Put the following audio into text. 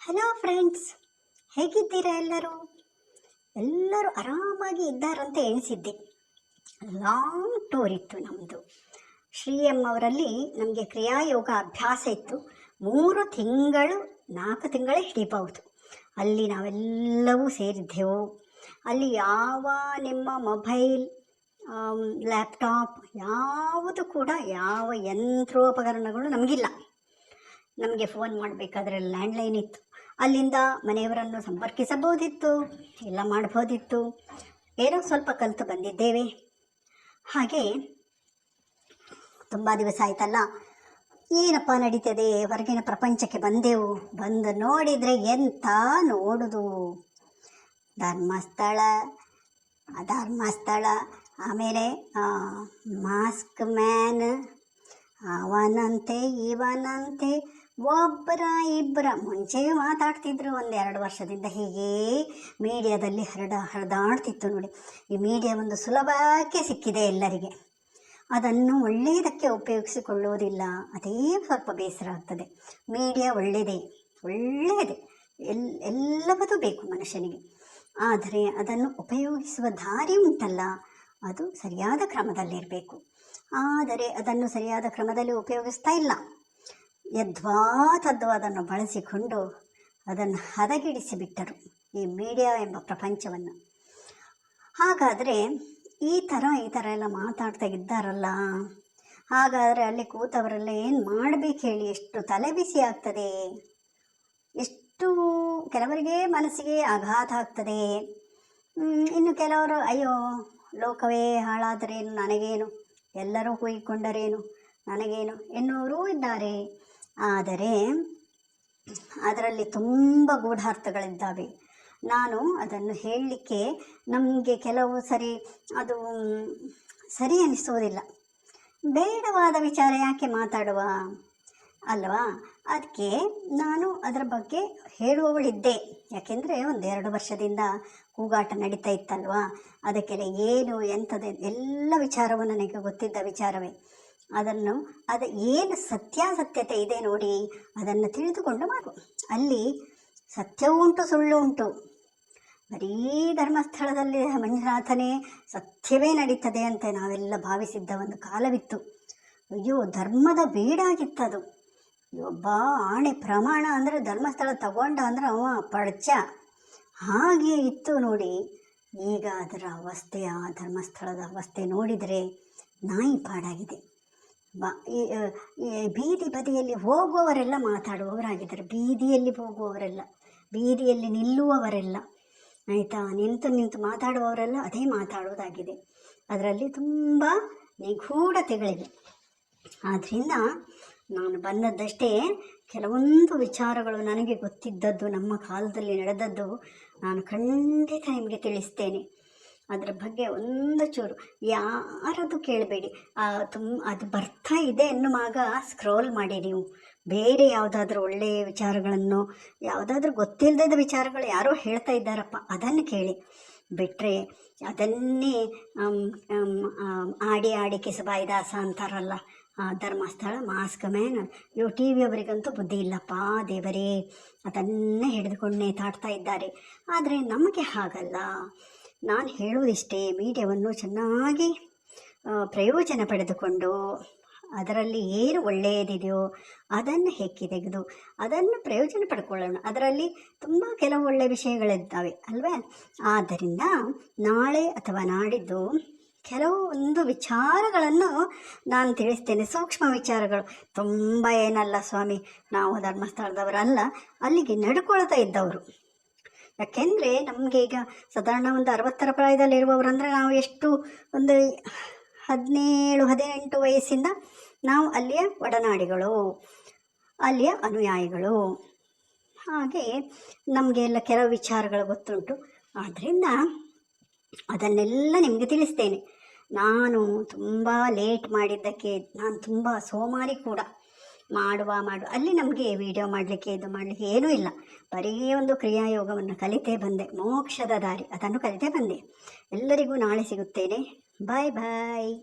Hello friends, ಹೇಗಿದ್ದೀರಾ ಎಲ್ಲರೂ? ಎಲ್ಲರೂ ಆರಾಮಾಗಿ ಇದ್ದಾರಂತ ಎಣಿಸಿದ್ದೆ. ಲಾಂಗ್ ಟೂರ್ ಇತ್ತು ನಮ್ಮದು. ಶ್ರೀ ಅವರಲ್ಲಿ ನಮಗೆ ಕ್ರಿಯಾಯೋಗ ಅಭ್ಯಾಸ ಇತ್ತು. 3 ತಿಂಗಳು 4 ತಿಂಗಳೇ ಹಿಡಿಬಹುದು. ಅಲ್ಲಿ ನಾವೆಲ್ಲವೂ ಸೇರಿದ್ದೆವು. ಅಲ್ಲಿ ಯಾವ ನಿಮ್ಮ ಮೊಬೈಲ್, ಲ್ಯಾಪ್ಟಾಪ್ ಯಾವುದು ಕೂಡ ಯಾವ ಯಂತ್ರೋಪಕರಣಗಳು ನಮಗಿಲ್ಲ. ನಮಗೆ ಫೋನ್ ಮಾಡಬೇಕಾದ್ರೆ ಲ್ಯಾಂಡ್ಲೈನ್ ಇತ್ತು. ಅಲ್ಲಿಂದ ಮನೆಯವರನ್ನು ಸಂಪರ್ಕಿಸಬಹುದಿತ್ತು, ಎಲ್ಲ ಮಾಡ್ಬೋದಿತ್ತು. ಏನೋ ಸ್ವಲ್ಪ ಕಲಿತು ಬಂದಿದ್ದೇವೆ. ಹಾಗೆ ತುಂಬ ದಿವಸ ಆಯ್ತಲ್ಲ, ಏನಪ್ಪ ನಡೀತದೆ, ಹೊರಗಿನ ಪ್ರಪಂಚಕ್ಕೆ ಬಂದೆವು. ಬಂದು ನೋಡಿದರೆ ಎಂಥ ನೋಡುದು, ಧರ್ಮಸ್ಥಳ, ಅಧರ್ಮಸ್ಥಳ, ಆಮೇಲೆ ಮಾಸ್ಕ್ ಮ್ಯಾನ್, ಅವನಂತೆ ಇವನಂತೆ, ಒಬ್ಬರ ಇಬ್ಬರ ಮುಂಚೆಯೂ ಮಾತಾಡ್ತಿದ್ರು. 1-2 ವರ್ಷದಿಂದ ಹೀಗೆ ಮೀಡಿಯಾದಲ್ಲಿ ಹರಿದಾಡ್ತಿತ್ತು ನೋಡಿ. ಈ ಮೀಡಿಯಾ ಒಂದು ಸುಲಭಕ್ಕೆ ಸಿಕ್ಕಿದೆ ಎಲ್ಲರಿಗೆ. ಅದನ್ನು ಒಳ್ಳೆಯದಕ್ಕೆ ಉಪಯೋಗಿಸಿಕೊಳ್ಳುವುದಿಲ್ಲ. ಅದೇ ಸ್ವಲ್ಪ ಬೇಸರ ಆಗ್ತದೆ. ಮೀಡಿಯಾ ಒಳ್ಳೆಯದೇ, ಎಲ್ಲವೂ ಬೇಕು ಮನುಷ್ಯನಿಗೆ. ಆದರೆ ಅದನ್ನು ಉಪಯೋಗಿಸುವ ದಾರಿ ಉಂಟಲ್ಲ, ಅದು ಸರಿಯಾದ ಕ್ರಮದಲ್ಲಿರಬೇಕು. ಆದರೆ ಅದನ್ನು ಸರಿಯಾದ ಕ್ರಮದಲ್ಲಿ ಉಪಯೋಗಿಸ್ತಾ ಇಲ್ಲ. ಯದ್ವಾ ತದ್ವಾ ಅದನ್ನು ಬಳಸಿಕೊಂಡು ಅದನ್ನು ಹದಗೆಡಿಸಿಬಿಟ್ಟರು ಈ ಮೀಡಿಯಾ ಎಂಬ ಪ್ರಪಂಚವನ್ನು. ಹಾಗಾದರೆ ಈ ಥರ ಎಲ್ಲ ಮಾತಾಡ್ತಾ ಇದ್ದಾರಲ್ಲ, ಹಾಗಾದರೆ ಅಲ್ಲಿ ಕೂತವರೆಲ್ಲ ಏನು ಮಾಡಬೇಕು ಹೇಳಿ? ಎಷ್ಟು ತಲೆ ಬಿಸಿ ಆಗ್ತದೆ, ಎಷ್ಟು ಕೆಲವರಿಗೆ ಮನಸ್ಸಿಗೆ ಆಘಾತ ಆಗ್ತದೆ. ಇನ್ನು ಕೆಲವರು ಅಯ್ಯೋ ಲೋಕವೇ ಹಾಳಾದರೇನು, ನನಗೇನು, ಎಲ್ಲರೂ ಕೂಗಿಕೊಂಡರೇನು, ನನಗೇನು ಎನ್ನುವರೂ ಇದ್ದಾರೆ. ಆದರೆ ಅದರಲ್ಲಿ ತುಂಬ ಗೂಢಾರ್ಥಗಳಿದ್ದಾವೆ. ನಾನು ಅದನ್ನು ಹೇಳಲಿಕ್ಕೆ ನಮಗೆ ಕೆಲವು ಸರಿ ಅದು ಸರಿ ಅನಿಸೋದಿಲ್ಲ. ಬೇಡವಾದ ವಿಚಾರ ಯಾಕೆ ಮಾತಾಡುವ ಅಲ್ವಾ? ಅದಕ್ಕೆ ನಾನು ಅದರ ಬಗ್ಗೆ ಹೇಳುವವಳಿದ್ದೆ. ಯಾಕೆಂದರೆ 1-2 ವರ್ಷದಿಂದ ಕೂಗಾಟ ನಡೀತಾ ಇತ್ತಲ್ವಾ, ಅದಕ್ಕೆಲ್ಲ ಏನು ಎಂಥದ್ದು ಎಲ್ಲ ವಿಚಾರವು ನನಗೆ ಗೊತ್ತಿದ್ದ ವಿಚಾರವೇ. ಅದು ಏನು ಸತ್ಯಾಸತ್ಯತೆ ಇದೆ ನೋಡಿ, ಅದನ್ನು ತಿಳಿದುಕೊಂಡು ಮಾಡು. ಅಲ್ಲಿ ಸತ್ಯವೂ ಉಂಟು, ಸುಳ್ಳು ಉಂಟು. ಬರೀ ಧರ್ಮಸ್ಥಳದಲ್ಲಿ ಮಂಜುನಾಥನೇ ಸತ್ಯವೇ ನಡೀತದೆ ಅಂತ ನಾವೆಲ್ಲ ಭಾವಿಸಿದ್ದ ಒಂದು ಕಾಲವಿತ್ತು. ಅಯ್ಯೋ, ಧರ್ಮದ ಬೀಡಾಗಿತ್ತದು. ಒಬ್ಬ ಆಣೆ ಪ್ರಮಾಣ ಅಂದರೆ ಧರ್ಮಸ್ಥಳ ತಗೊಂಡ ಅಂದರೆ ಅವ ಪಡ್ಚ, ಹಾಗೆ ಇತ್ತು ನೋಡಿ. ಈಗ ಅದರ ಅವಸ್ಥೆ, ಆ ಧರ್ಮಸ್ಥಳದ ಅವಸ್ಥೆ ನೋಡಿದರೆ ನಾಯಿ ಪಾಡಾಗಿದೆ. ಬೀದಿ ಬದಿಯಲ್ಲಿ ಹೋಗುವವರೆಲ್ಲ ಮಾತಾಡುವವರಾಗಿದ್ದಾರೆ. ಬೀದಿಯಲ್ಲಿ ಹೋಗುವವರೆಲ್ಲ, ಬೀದಿಯಲ್ಲಿ ನಿಲ್ಲುವವರೆಲ್ಲ, ಆಯಿತಾ, ನಿಂತು ಮಾತಾಡುವವರೆಲ್ಲ ಅದೇ ಮಾತಾಡೋದಾಗಿದೆ. ಅದರಲ್ಲಿ ತುಂಬ ನಿಗೂಢತೆಗಳಿವೆ. ಆದ್ದರಿಂದ ನಾನು ಬಂದದ್ದಷ್ಟೇ ಕೆಲವೊಂದು ವಿಚಾರಗಳು ನನಗೆ ಗೊತ್ತಿದ್ದದ್ದು, ನಮ್ಮ ಕಾಲದಲ್ಲಿ ನಡೆದದ್ದು ನಾನು ಖಂಡಿತ ನಿಮಗೆ ತಿಳಿಸ್ತೇನೆ. ಅದರ ಬಗ್ಗೆ ಒಂದು ಚೂರು ಯಾರದು ಕೇಳಬೇಡಿ. ಅದು ಬರ್ತಾ ಇದೆ ಎನ್ನುವಾಗ ಸ್ಕ್ರೋಲ್ ಮಾಡಿ ನೀವು. ಬೇರೆ ಯಾವುದಾದ್ರೂ ಒಳ್ಳೆಯ ವಿಚಾರಗಳನ್ನು, ಯಾವುದಾದ್ರೂ ಗೊತ್ತಿಲ್ಲದ ವಿಚಾರಗಳು ಯಾರೋ ಹೇಳ್ತಾ ಇದ್ದಾರಪ್ಪ, ಅದನ್ನು ಕೇಳಿ. ಬಿಟ್ಟರೆ ಅದನ್ನೇ ಆಡಿ ಕಿಸಬಾಯಿದಾಸ ಅಂತಾರಲ್ಲ, ಧರ್ಮಸ್ಥಳ, ಮಾಸ್ಕ್ ಮ್ಯಾನ್, ಇವು ಟಿ ವಿಯವರಿಗಂತೂ ಬುದ್ಧಿ ಇಲ್ಲಪ್ಪ ದೇವರೇ. ಅದನ್ನೇ ಹಿಡಿದುಕೊಂಡು ನೇತಾಡ್ತಾ ಇದ್ದಾರೆ. ಆದರೆ ನಮಗೆ ಹಾಗಲ್ಲ. ನಾನು ಹೇಳುವುದಿಷ್ಟೇ, ಮೀಡಿಯಾವನ್ನು ಚೆನ್ನಾಗಿ ಪ್ರಯೋಜನ ಪಡೆದುಕೊಂಡು ಅದರಲ್ಲಿ ಏನು ಒಳ್ಳೆಯದಿದೆಯೋ ಅದನ್ನು ಹೆಕ್ಕಿ ತೆಗೆದು ಅದನ್ನು ಪ್ರಯೋಜನ ಪಡ್ಕೊಳ್ಳೋಣ. ಅದರಲ್ಲಿ ತುಂಬ ಕೆಲವು ಒಳ್ಳೆಯ ವಿಷಯಗಳಿದ್ದಾವೆ ಅಲ್ವೇ? ಆದ್ದರಿಂದ ನಾಳೆ ಅಥವಾ ನಾಡಿದ್ದು ಕೆಲವೊಂದು ವಿಚಾರಗಳನ್ನು ನಾನು ತಿಳಿಸ್ತೇನೆ. ಸೂಕ್ಷ್ಮ ವಿಚಾರಗಳು, ತುಂಬ ಏನಲ್ಲ ಸ್ವಾಮಿ, ನಾವು ಧರ್ಮಸ್ಥಳದವರಲ್ಲ, ಅಲ್ಲಿಗೆ ನಡ್ಕೊಳ್ತಾ ಇದ್ದವರು. ಯಾಕೆಂದರೆ ನಮಗೆ ಈಗ ಸಾಧಾರಣ ಒಂದು 60ರ ಪ್ರಾಯದಲ್ಲಿರುವವರಂದರೆ ನಾವು ಎಷ್ಟು, ಒಂದು 17-18 ವಯಸ್ಸಿಂದ ನಾವು ಅಲ್ಲಿಯ ಒಡನಾಡಿಗಳು, ಅಲ್ಲಿಯ ಅನುಯಾಯಿಗಳು. ಹಾಗೆ ನಮಗೆಲ್ಲ ಕೆಲವು ವಿಚಾರಗಳು ಗೊತ್ತುಂಟು. ಆದ್ದರಿಂದ ಅದನ್ನೆಲ್ಲ ನಿಮಗೆ ತಿಳಿಸ್ತೇನೆ. ನಾನು ತುಂಬ ಲೇಟ್ ಮಾಡಿದ್ದಕ್ಕೆ ನಾನು ತುಂಬ ಸೋಮಾರಿ ಕೂಡ. ಮಾಡುವ ಅಲ್ಲಿ ನಮಗೆ ವಿಡಿಯೋ ಮಾಡಲಿಕ್ಕೆ ಇದು ಮಾಡಲಿಕ್ಕೆ ಏನೂ ಇಲ್ಲ. ಬರೀ ಒಂದು ಕ್ರಿಯಾಯೋಗವನ್ನು ಕಲಿತೇ ಬಂದೆ, ಮೋಕ್ಷದ ದಾರಿ ಅದನ್ನು ಕಲಿತೇ ಬಂದೆ. ಎಲ್ಲರಿಗೂ ನಾಳೆ ಸಿಗುತ್ತೇನೆ. ಬಾಯ್ ಬಾಯ್.